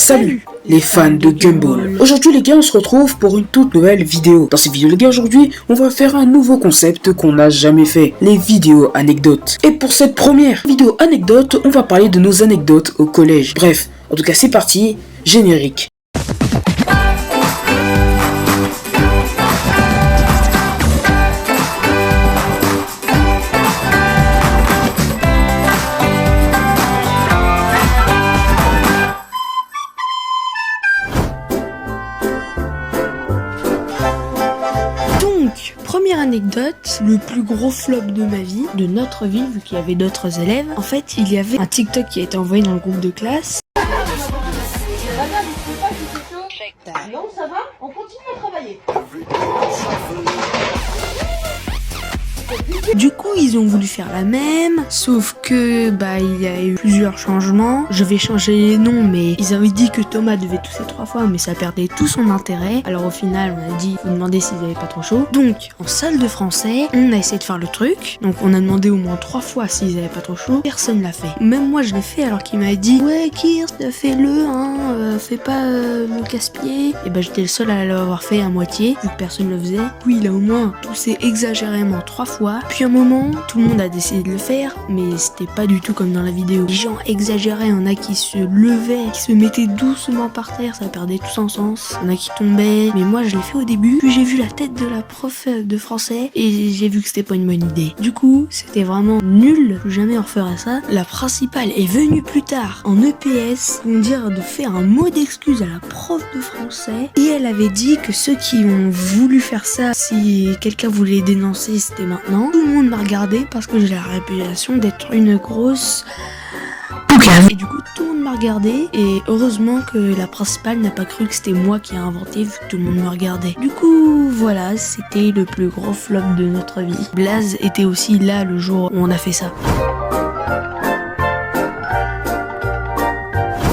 Salut les fans de Gumball. Aujourd'hui les gars, on se retrouve pour une toute nouvelle vidéo. Dans cette vidéo les gars, aujourd'hui on va faire un nouveau concept qu'on n'a jamais fait, les vidéos anecdotes. Et pour cette première vidéo anecdote, on va parler de nos anecdotes au collège. Bref, en tout cas c'est parti, générique. Première anecdote, le plus gros flop de ma vie, de notre vie, vu qu'il y avait d'autres élèves. En fait, il y avait un TikTok qui a été envoyé dans le groupe de classe. Non, ça va, on continue à travailler. Du coup, ils ont voulu faire la même, sauf que il y a eu plusieurs changements. Je vais changer les noms, mais ils avaient dit que Thomas devait tousser 3 fois, mais ça perdait tout son intérêt. Alors au final, on a dit, vous demandez s'ils avaient pas trop chaud. Donc, en salle de français, on a essayé de faire le truc. Donc, on a demandé au moins 3 fois s'ils avaient pas trop chaud. Personne l'a fait. Même moi, je l'ai fait alors qu'il m'a dit, ouais, Kirst, fais-le, fais pas le casse-pied. Et j'étais le seul à l'avoir fait à moitié, vu que personne le faisait. Puis il a au moins toussé exagérément 3 fois. Puis un moment, tout le monde a décidé de le faire, mais c'était pas du tout comme dans la vidéo. Les gens exagéraient, on a qui se levaient, qui se mettaient doucement par terre, ça perdait tout son sens. On a qui tombaient, mais moi je l'ai fait au début. Puis j'ai vu la tête de la prof de français et j'ai vu que c'était pas une bonne idée. Du coup, c'était vraiment nul, plus jamais on referait ça. La principale est venue plus tard en EPS pour me dire de faire un mot d'excuse à la prof de français. Et elle avait dit que ceux qui ont voulu faire ça, si quelqu'un voulait dénoncer, c'était maintenant. Tout le monde m'a regardé parce que j'ai la réputation d'être une grosse poucave. Et du coup, tout le monde m'a regardé et heureusement que la principale n'a pas cru que c'était moi qui ai inventé vu que tout le monde me regardait. Du coup, voilà, c'était le plus gros flop de notre vie. Blaze était aussi là le jour où on a fait ça.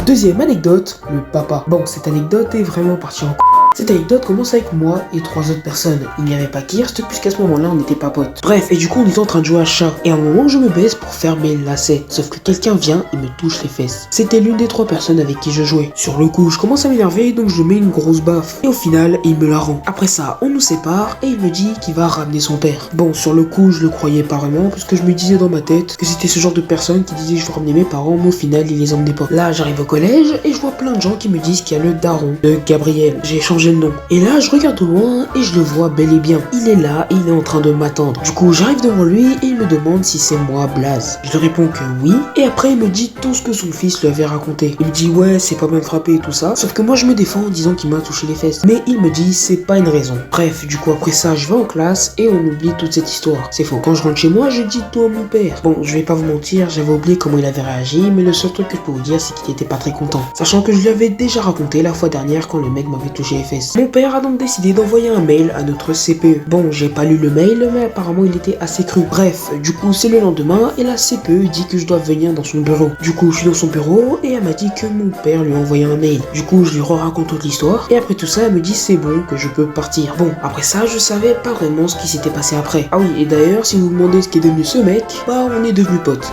Deuxième anecdote, le papa. Bon, cette anecdote est vraiment partie en Cette anecdote commence avec moi et 3 autres personnes. Il n'y avait pas Kirst puisqu'à ce moment-là on n'était pas potes. Bref, et du coup on était en train de jouer à chat. Et à un moment je me baisse pour faire mes lacets. Sauf que quelqu'un vient et me touche les fesses. C'était l'une des 3 personnes avec qui je jouais. Sur le coup je commence à m'énerver donc je mets une grosse baffe. Et au final il me la rend. Après ça on nous sépare et il me dit qu'il va ramener son père. Bon, sur le coup je le croyais pas vraiment puisque je me disais dans ma tête que c'était ce genre de personne qui disait je vais ramener mes parents, mais au final il les emmenait pas. Là j'arrive au collège et je vois plein de gens qui me disent qu'il y a le daron de Gabriel. J'ai changé le nom. Et là, je regarde au loin et je le vois bel et bien. Il est là et il est en train de m'attendre. Du coup, j'arrive devant lui et il me demande si c'est moi, Blaze. Je lui réponds que oui. Et après, il me dit tout ce que son fils lui avait raconté. Il me dit ouais, c'est pas bien frappé et tout ça. Sauf que moi, je me défends en disant qu'il m'a touché les fesses. Mais il me dit c'est pas une raison. Bref, du coup, après ça, je vais en classe et on oublie toute cette histoire. C'est faux. Quand je rentre chez moi, je dis tout à mon père. Bon, je vais pas vous mentir, j'avais oublié comment il avait réagi. Mais le seul truc que je peux vous dire, c'est qu'il était pas très content. Sachant que je lui avais déjà raconté la fois dernière quand le mec m'avait touché les fesses. Mon père a donc décidé d'envoyer un mail à notre CPE. Bon, j'ai pas lu le mail, mais apparemment il était assez cru. Bref, du coup c'est le lendemain et la CPE dit que je dois venir dans son bureau. Du coup je suis dans son bureau et elle m'a dit que mon père lui a envoyé un mail. Du coup je lui raconte toute l'histoire et après tout ça elle me dit c'est bon, que je peux partir. Bon, après ça je savais pas vraiment ce qui s'était passé après. Ah oui, et d'ailleurs si vous vous demandez ce qui est devenu ce mec, on est devenus potes.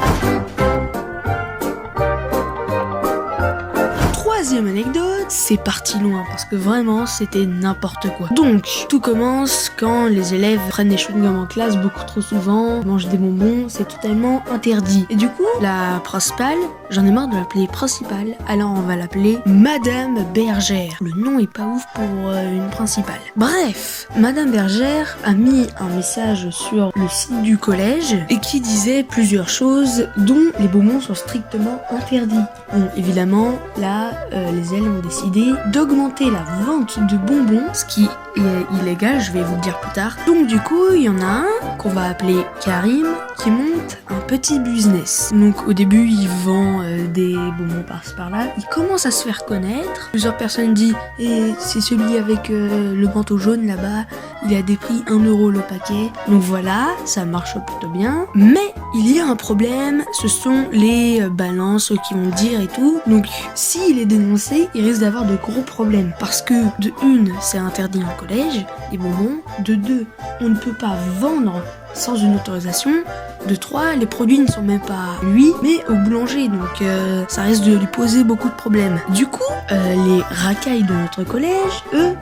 Troisième anecdote, c'est parti loin parce que vraiment c'était n'importe quoi. Donc tout commence quand les élèves prennent des chewing-gums en classe beaucoup trop souvent, mangent des bonbons, c'est totalement interdit. Et du coup, la principale, j'en ai marre de l'appeler principale, alors on va l'appeler Madame Bergère. Le nom est pas ouf pour une principale. Bref, Madame Bergère a mis un message sur le site du collège et qui disait plusieurs choses dont les bonbons sont strictement interdits. Bon, évidemment, là, les élèves ont décidé d'augmenter la vente de bonbons, ce qui est illégal, je vais vous le dire plus tard. Donc du coup, il y en a un qu'on va appeler Karim qui monte un petit business. Donc au début, il vend des bonbons par-ci par-là. Il commence à se faire connaître. Plusieurs personnes disent « Et c'est celui avec le manteau jaune là-bas, il a des prix 1 € le paquet. » Donc voilà, ça marche plutôt bien. Mais il y a un problème, ce sont les balances qui vont dire et tout. Donc s'il est dénoncé, il risque d'avoir de gros problèmes. Parce que de une, c'est interdit en collège, les bonbons. De deux, on ne peut pas vendre sans une autorisation. De 3, les produits ne sont même pas à lui, mais au boulanger, donc ça risque de lui poser beaucoup de problèmes. Du coup, les racailles de notre collège, eux,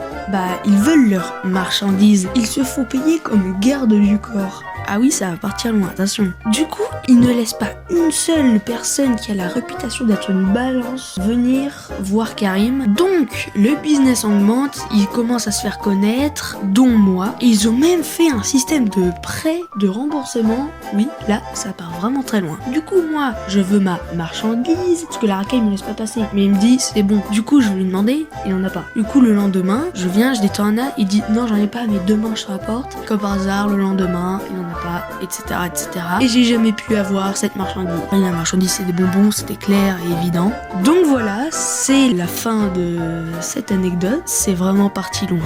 ils veulent leurs marchandises. Ils se font payer comme garde du corps. Ah oui, ça va partir loin, attention. Du coup, ils ne laissent pas une seule personne qui a la réputation d'être une balance venir voir Karim. Donc, le business augmente, il commence à se faire connaître, dont moi. Et ils ont même fait un système de prêt, de remboursement. Oui, là, ça part vraiment très loin. Du coup, moi, je veux ma marchandise, parce que la racaille me laisse pas passer. Mais il me dit, c'est bon. Du coup, je vais lui demander, il en a pas. Du coup, le lendemain, je viens, je dis, t'en as? Il dit, non, j'en ai pas, mais demain, je te rapporte. Comme par hasard, le lendemain, il en a pas, etc., etc. Et j'ai jamais pu avoir cette marchandise. La marchandise, c'est des bonbons, c'était clair et évident. Donc voilà, c'est la fin de cette anecdote. C'est vraiment parti loin.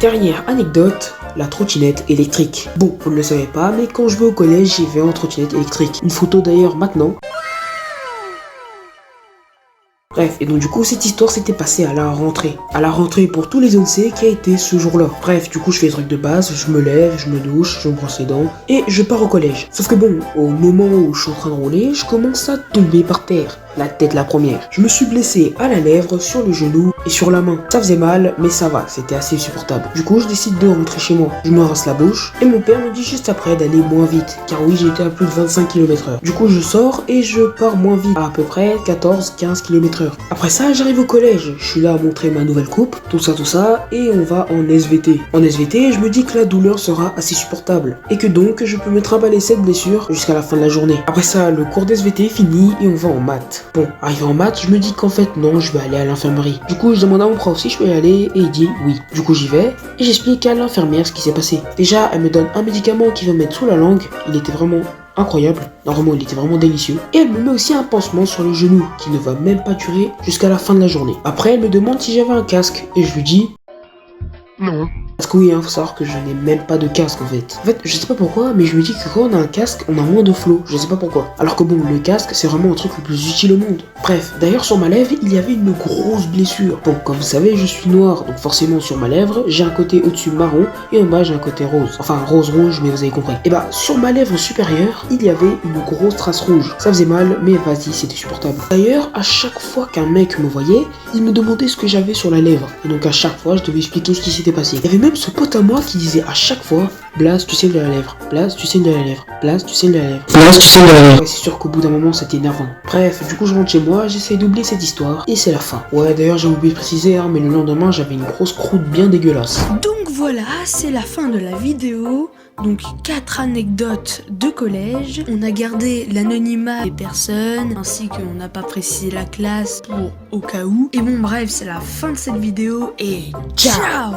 Dernière anecdote, la trottinette électrique. Bon, vous ne le savez pas, mais quand je vais au collège, j'y vais en trottinette électrique. Une photo d'ailleurs maintenant. Bref, et donc du coup cette histoire s'était passée à la rentrée. À la rentrée pour tous les zones C qui a été ce jour-là. Bref, du coup je fais les trucs de base, je me lève, je me douche, je me brosse les dents et je pars au collège. Sauf que bon, au moment où je suis en train de rouler, je commence à tomber par terre. La tête la première. Je me suis blessé à la lèvre, sur le genou et sur la main. Ça faisait mal, mais ça va, c'était assez supportable. Du coup, je décide de rentrer chez moi. Je me rince la bouche et mon père me dit juste après d'aller moins vite. Car oui, j'étais à plus de 25 km/h. Du coup, je sors et je pars moins vite, à peu près 14-15 km/h. Après ça, j'arrive au collège. Je suis là à montrer ma nouvelle coupe, tout ça, et on va en SVT. En SVT, je me dis que la douleur sera assez supportable. Et que donc, je peux me trimballer cette blessure jusqu'à la fin de la journée. Après ça, le cours d'SVT est fini et on va en maths. Bon, arrivé en maths, je me dis qu'en fait non, je vais aller à l'infirmerie. Du coup, je demande à mon prof si je peux y aller et il dit oui. Du coup, j'y vais et j'explique à l'infirmière ce qui s'est passé. Déjà, elle me donne un médicament qui va me mettre sous la langue. Il était vraiment incroyable. Normalement, il était vraiment délicieux. Et elle me met aussi un pansement sur le genou qui ne va même pas durer jusqu'à la fin de la journée. Après, elle me demande si j'avais un casque et je lui dis non. Parce que oui, faut savoir que je n'ai même pas de casque en fait. En fait, je sais pas pourquoi, mais je me dis que quand on a un casque, on a moins de flow. Je sais pas pourquoi. Alors que bon, le casque, c'est vraiment un truc le plus utile au monde. Bref, d'ailleurs sur ma lèvre, il y avait une grosse blessure. Bon, comme vous savez, je suis noir, donc forcément sur ma lèvre, j'ai un côté au-dessus marron et en bas j'ai un côté rose. Enfin, rose-rouge, mais vous avez compris. Et sur ma lèvre supérieure, il y avait une grosse trace rouge. Ça faisait mal, mais vas-y, c'était supportable. D'ailleurs, à chaque fois qu'un mec me voyait, il me demandait ce que j'avais sur la lèvre. Et donc à chaque fois, je devais expliquer ce qui s'était passé. Il y avait même ce pote à moi qui disait à chaque fois Blaze, tu saignes de la lèvre. Blaze, tu saignes de la lèvre. Blaze, tu saignes de la lèvre. Blaze, tu saignes de la lèvre. Ouais, c'est sûr qu'au bout d'un moment, c'était énervant. Bref, du coup, je rentre chez moi, j'essaye d'oublier cette histoire et c'est la fin. Ouais, d'ailleurs, j'ai oublié de préciser, mais le lendemain, j'avais une grosse croûte bien dégueulasse. Donc voilà, c'est la fin de la vidéo. Donc 4 anecdotes de collège. On a gardé l'anonymat des personnes, ainsi qu'on n'a pas précisé la classe pour au cas où. Et bon bref, c'est la fin de cette vidéo et ciao.